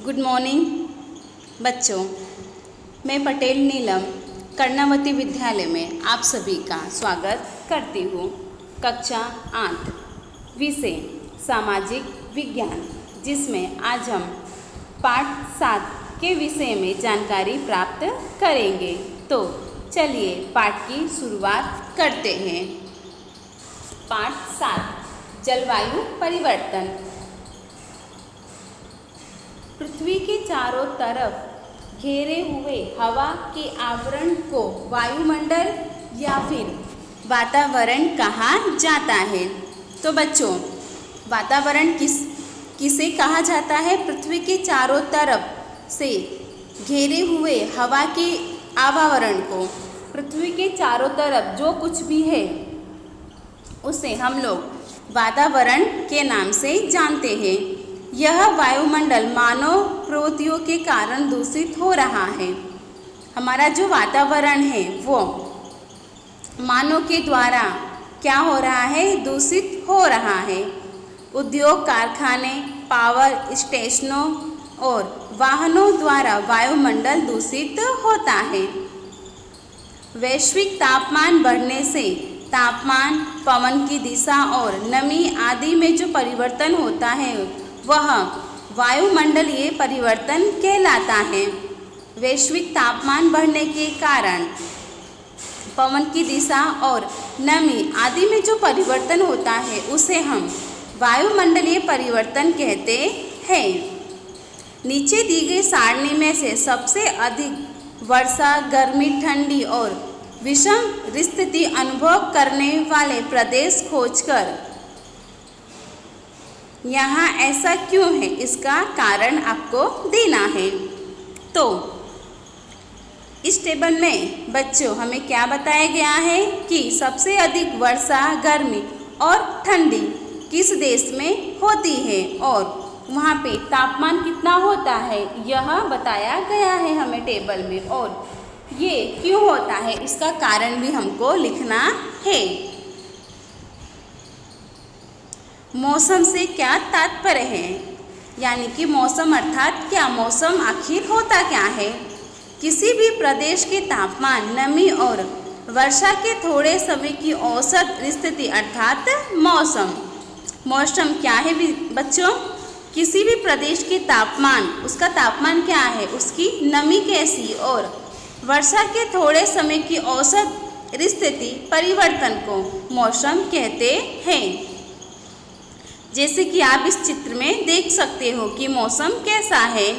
Good morning बच्चों, मैं पटेल नीलम कर्णावती विद्यालय में आप सभी का स्वागत करती हूँ। कक्षा 8 विषय सामाजिक विज्ञान, जिसमें आज हम पाठ 7 के विषय में जानकारी प्राप्त करेंगे। तो चलिए पाठ की शुरुआत करते हैं। पाठ 7 जलवायु परिवर्तन। पृथ्वी के चारों तरफ घेरे हुए हवा के आवरण को वायुमंडल या फिर वातावरण कहा जाता है। तो बच्चों, वातावरण किसे कहा जाता है? पृथ्वी के चारों तरफ से घेरे हुए हवा के आवरण को, पृथ्वी के चारों तरफ जो कुछ भी है उसे हम लोग वातावरण के नाम से जानते हैं। यह वायुमंडल मानव प्रवृत्तियों के कारण दूषित हो रहा है। हमारा जो वातावरण है वो मानव के द्वारा क्या हो रहा है? दूषित हो रहा है। उद्योग, कारखाने, पावर स्टेशनों और वाहनों द्वारा वायुमंडल दूषित होता है। वैश्विक तापमान बढ़ने से तापमान, पवन की दिशा और नमी आदि में जो परिवर्तन होता है वह वायुमंडलीय परिवर्तन कहलाता है। वैश्विक तापमान बढ़ने के कारण पवन की दिशा और नमी आदि में जो परिवर्तन होता है उसे हम वायुमंडलीय परिवर्तन कहते हैं। नीचे दी गई सारणी में से सबसे अधिक वर्षा, गर्मी, ठंडी और विषम स्थिति अनुभव करने वाले प्रदेश खोजकर यहाँ ऐसा क्यों है, इसका कारण आपको देना है। तो इस टेबल में बच्चों हमें क्या बताया गया है कि सबसे अधिक वर्षा, गर्मी और ठंडी किस देश में होती है और वहाँ पे तापमान कितना होता है, यह बताया गया है हमें टेबल में। और ये क्यों होता है इसका कारण भी हमको लिखना है। मौसम से क्या तात्पर्य है, यानी कि मौसम अर्थात क्या, मौसम आखिर होता क्या है? किसी भी प्रदेश के तापमान, नमी और वर्षा के थोड़े समय की औसत स्थिति अर्थात मौसम। मौसम क्या है बच्चों? किसी भी प्रदेश के तापमान, उसका तापमान क्या है, उसकी नमी कैसी और वर्षा के थोड़े समय की औसत स्थिति परिवर्तन को मौसम कहते हैं। जैसे कि आप इस चित्र में देख सकते हो कि मौसम कैसा है।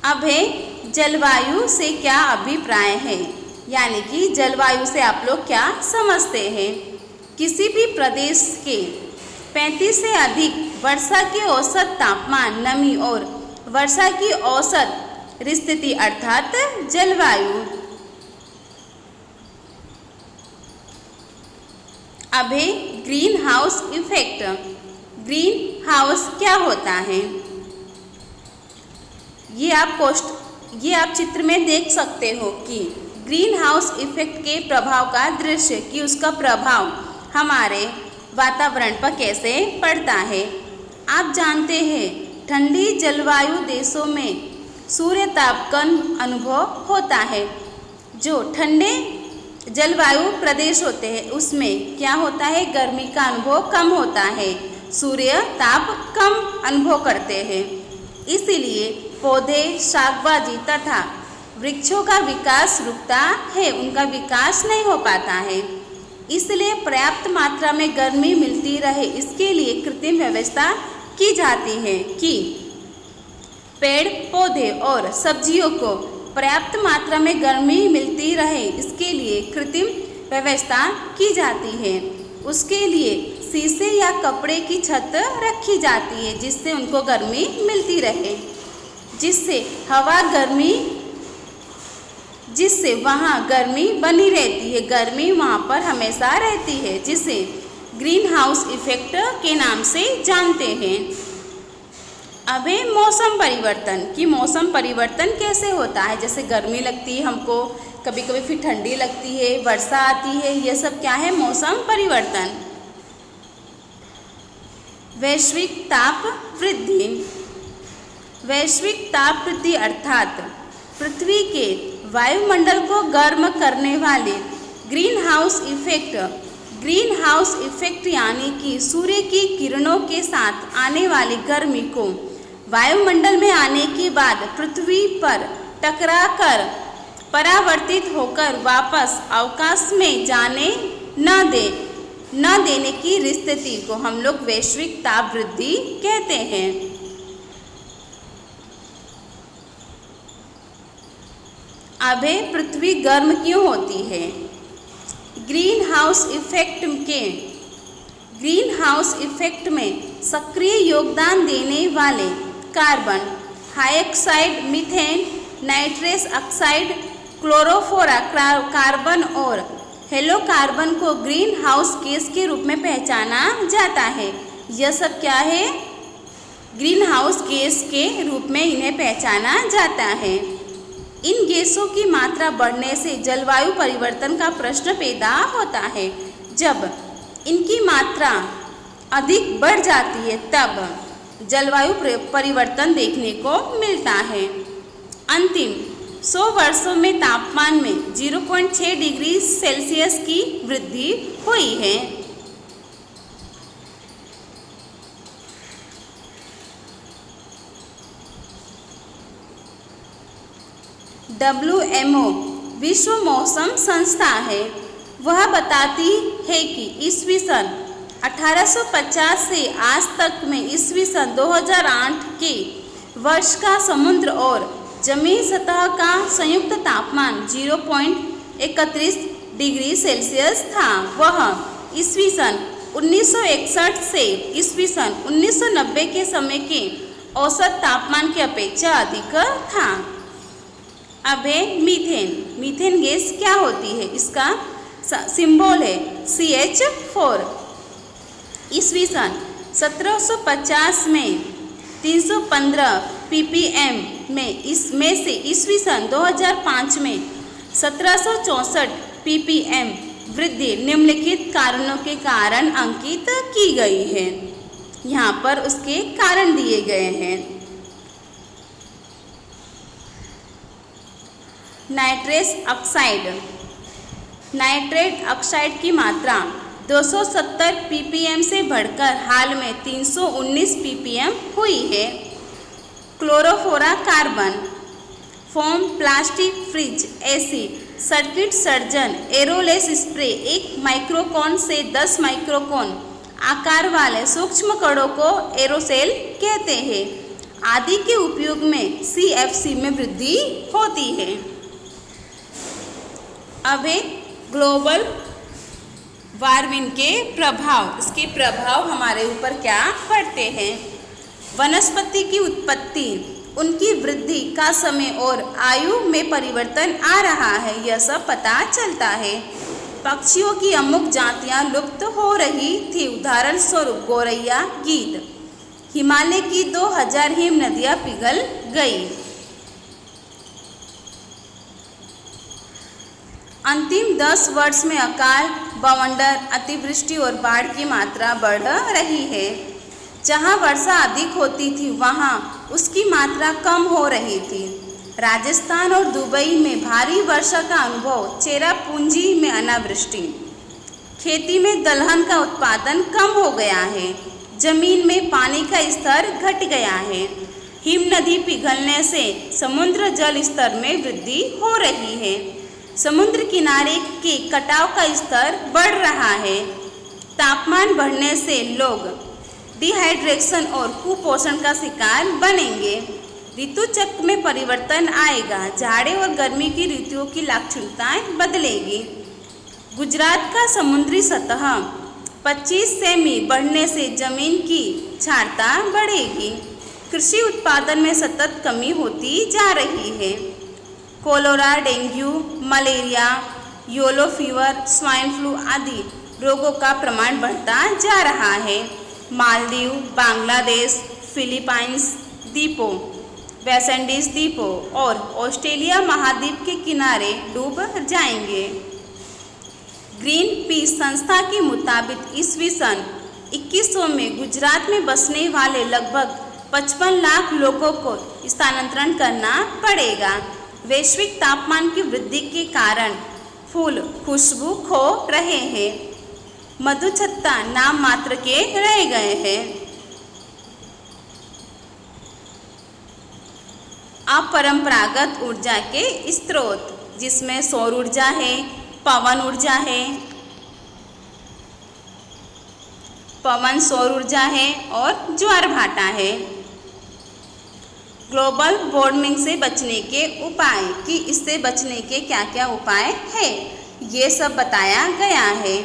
अब है जलवायु से क्या अभिप्राय है, यानी कि जलवायु से आप लोग क्या समझते हैं? किसी भी प्रदेश के 35 से अधिक वर्षा के औसत तापमान, नमी और वर्षा की औसत स्थिति अर्थात जलवायु। अब है green house effect. Green house क्या होता है? ये आप चित्र में देख सकते हो कि ग्रीन हाउस इफेक्ट के प्रभाव का दृश्य, कि उसका प्रभाव हमारे वातावरण पर कैसे पड़ता है। आप जानते हैं ठंडी जलवायु देशों में सूर्य ताप कम अनुभव होता है। जो ठंडे जलवायु प्रदेश होते हैं उसमें क्या होता है? गर्मी का अनुभव कम होता है, सूर्य ताप कम अनुभव करते हैं। इसीलिए पौधे, शाकभाजी तथा वृक्षों का विकास रुकता है, उनका विकास नहीं हो पाता है। इसलिए पर्याप्त मात्रा में गर्मी मिलती रहे, इसके लिए कृत्रिम व्यवस्था की जाती है कि पेड़, पौधे और सब्जियों को पर्याप्त मात्रा में गर्मी मिलती रहे, इसके लिए कृत्रिम व्यवस्था की जाती है। उसके लिए शीशे या कपड़े की छत रखी जाती है जिससे उनको गर्मी मिलती रहे, जिससे वहाँ गर्मी बनी रहती है, गर्मी वहाँ पर हमेशा रहती है, जिसे ग्रीन हाउस इफेक्ट के नाम से जानते हैं। अब है मौसम परिवर्तन, कि मौसम परिवर्तन कैसे होता है। जैसे गर्मी लगती है हमको, कभी कभी फिर ठंडी लगती है, वर्षा आती है, ये सब क्या है? मौसम परिवर्तन। वैश्विक ताप वृद्धि। वैश्विक ताप वृद्धि अर्थात पृथ्वी के वायुमंडल को गर्म करने वाले ग्रीन हाउस इफेक्ट यानी कि सूर्य की किरणों के साथ आने वाली गर्मी को वायुमंडल में आने के बाद पृथ्वी पर टकराकर परावर्तित होकर वापस अवकाश में जाने न देने की स्थिति को हम लोग वैश्विक ताप वृद्धि कहते हैं। अब पृथ्वी गर्म क्यों होती है? ग्रीन हाउस इफेक्ट में सक्रिय योगदान देने वाले carbon dioxide, methane, nitrous oxide, chlorofluorocarbon और हेलोकार्बन को ग्रीन हाउस गैस के रूप में पहचाना जाता है। यह सब क्या है? ग्रीन हाउस गैस के रूप में इन्हें पहचाना जाता है। इन गैसों की मात्रा बढ़ने से जलवायु परिवर्तन का प्रश्न पैदा होता है। जब इनकी मात्रा अधिक बढ़ जाती है तब जलवायु परिवर्तन देखने को मिलता है। अंतिम 100 वर्षों में तापमान में 0.6 डिग्री सेल्सियस की वृद्धि हुई है। WMO विश्व मौसम संस्था है। वह बताती है कि ईस्वी सन 1850 से आज तक में ईस्वी सन 2008 के वर्ष का समुद्र और जमीन सतह का संयुक्त तापमान 0.31 डिग्री सेल्सियस था। वह ईस्वी सन 1961 से ईस्वी सन 1990 के समय के औसत तापमान की अपेक्षा अधिक था। अब है मीथेन गैस क्या होती है? इसका सिंबल है CH4। ईस्वी सन 1750 में 315 ppm में, इसमें से ईस्वी सन 2005 में 1764 ppm वृद्धि निम्नलिखित कारणों के कारण अंकित की गई है। यहाँ पर उसके कारण दिए गए हैं। नाइट्रेट ऑक्साइड की मात्रा 270 ppm से बढ़कर हाल में 319 ppm हुई है। Chlorofluorocarbon, foam, plastic, fridge, AC, circuit सर्जन, एरोलेस स्प्रे 1 माइक्रोकॉन से 10 माइक्रोकॉन आकार वाले सूक्ष्म कणों को एरोसेल कहते हैं आदि के उपयोग में CFC में वृद्धि होती है। अब ग्लोबल वार्मिंग के प्रभाव, इसके प्रभाव हमारे ऊपर क्या पड़ते हैं? वनस्पति की उत्पत्ति, उनकी वृद्धि का समय और आयु में परिवर्तन आ रहा है, यह सब पता चलता है। पक्षियों की अमुक जातियां लुप्त हो रही थी, उदाहरण स्वरूप गौरैया, गीद। हिमालय की 2000 हिम नदियां पिघल गई। अंतिम 10 वर्ष में अकाल, बवंडर, अतिवृष्टि और बाढ़ की मात्रा बढ़ रही है। जहां वर्षा अधिक होती थी वहां उसकी मात्रा कम हो रही थी। राजस्थान और दुबई में भारी वर्षा का अनुभव, चेरापूंजी में अनावृष्टि। खेती में दलहन का उत्पादन कम हो गया है। जमीन में पानी का स्तर घट गया है। हिम नदी पिघलने से समुद्र जल स्तर में वृद्धि हो रही है। समुद्र किनारे के कटाव का स्तर बढ़ रहा है। तापमान बढ़ने से लोग डिहाइड्रेशन और कुपोषण का शिकार बनेंगे। ऋतु चक्र में परिवर्तन आएगा। जाड़े और गर्मी की ऋतुओं की लाक्षणिकताएं बदलेगी। गुजरात का समुद्री सतह 25 सेमी बढ़ने से जमीन की क्षारता बढ़ेगी। कृषि उत्पादन में सतत कमी होती जा रही है। Cholera, dengue, malaria, yellow fever, swine flu आदि रोगों का प्रमाण बढ़ता जा रहा है। मालदीव, बांग्लादेश, फिलीपाइंस द्वीपों, वेस्ट इंडीज द्वीपों और ऑस्ट्रेलिया महाद्वीप के किनारे डूब जाएंगे। ग्रीन पीस संस्था के मुताबिक ईस्वी सन 2100 में गुजरात में बसने वाले लगभग 55 लाख लोगों को स्थानांतरण करना पड़ेगा। वैश्विक तापमान की वृद्धि के कारण फूल खुशबू खो रहे हैं। मधुछत्ता नाम मात्र के रह गए हैं। अपरंपरागत ऊर्जा के स्रोत, जिसमें सौर ऊर्जा है, पवन ऊर्जा है, पवन सौर ऊर्जा है और ज्वार भाटा है। ग्लोबल वार्मिंग से बचने के उपाय, कि इससे बचने के क्या क्या उपाय है, ये सब बताया गया है।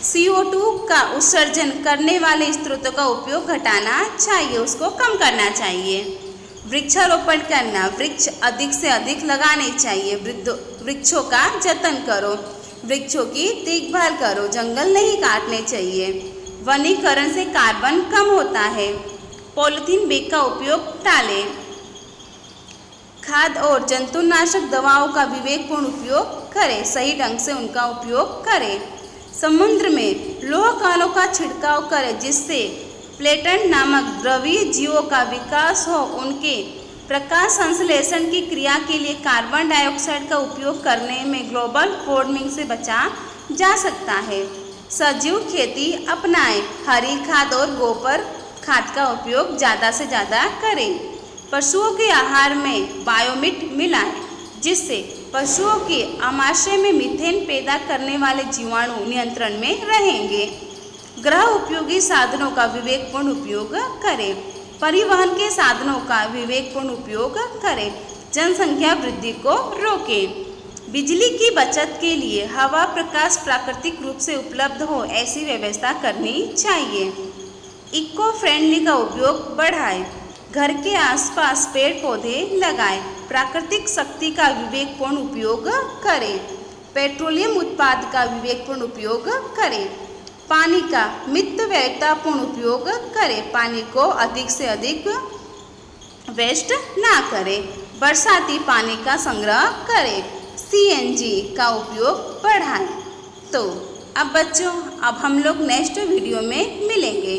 CO2 का उत्सर्जन करने वाले स्रोतों का उपयोग घटाना चाहिए, उसको कम करना चाहिए। वृक्षारोपण करना, वृक्ष अधिक से अधिक लगाने चाहिए। वृक्षों का जतन करो, वृक्षों की देखभाल करो, जंगल नहीं काटने चाहिए। वनीकरण से कार्बन कम होता है। पॉलीथीन बैग का उपयोग टालें। खाद और जंतुनाशक दवाओं का विवेकपूर्ण उपयोग करें, सही ढंग से उनका उपयोग करें। समुद्र में लौह कणों का छिड़काव करें, जिससे प्लेटन नामक द्रवीय जीवों का विकास हो। उनके प्रकाश संश्लेषण की क्रिया के लिए कार्बन डाइऑक्साइड का उपयोग करने में ग्लोबल वार्मिंग से बचा जा सकता है। सजीव खेती अपनाएं, हरी खाद और गोबर खाद का उपयोग ज़्यादा से ज़्यादा करें। पशुओं के आहार में बायोमिट मिलाएं, जिससे पशुओं के आमाशय में मीथेन पैदा करने वाले जीवाणु नियंत्रण में रहेंगे। गृह उपयोगी साधनों का विवेकपूर्ण उपयोग करें। परिवहन के साधनों का विवेकपूर्ण उपयोग करें। जनसंख्या वृद्धि को रोकें। बिजली की बचत के लिए हवा प्रकाश प्राकृतिक रूप से उपलब्ध हो, ऐसी व्यवस्था करनी चाहिए। इको फ्रेंडली का उपयोग बढ़ाएं। घर के आसपास पेड़ पौधे लगाएं। प्राकृतिक शक्ति का विवेकपूर्ण उपयोग करें। पेट्रोलियम उत्पाद का विवेकपूर्ण उपयोग करें। पानी का मितव्ययतापूर्ण उपयोग करें। पानी को अधिक से अधिक वेस्ट ना करें। बरसाती पानी का संग्रह करें। CNG का उपयोग बढ़ाएं। तो अब बच्चों, अब हम लोग नेक्स्ट वीडियो में मिलेंगे।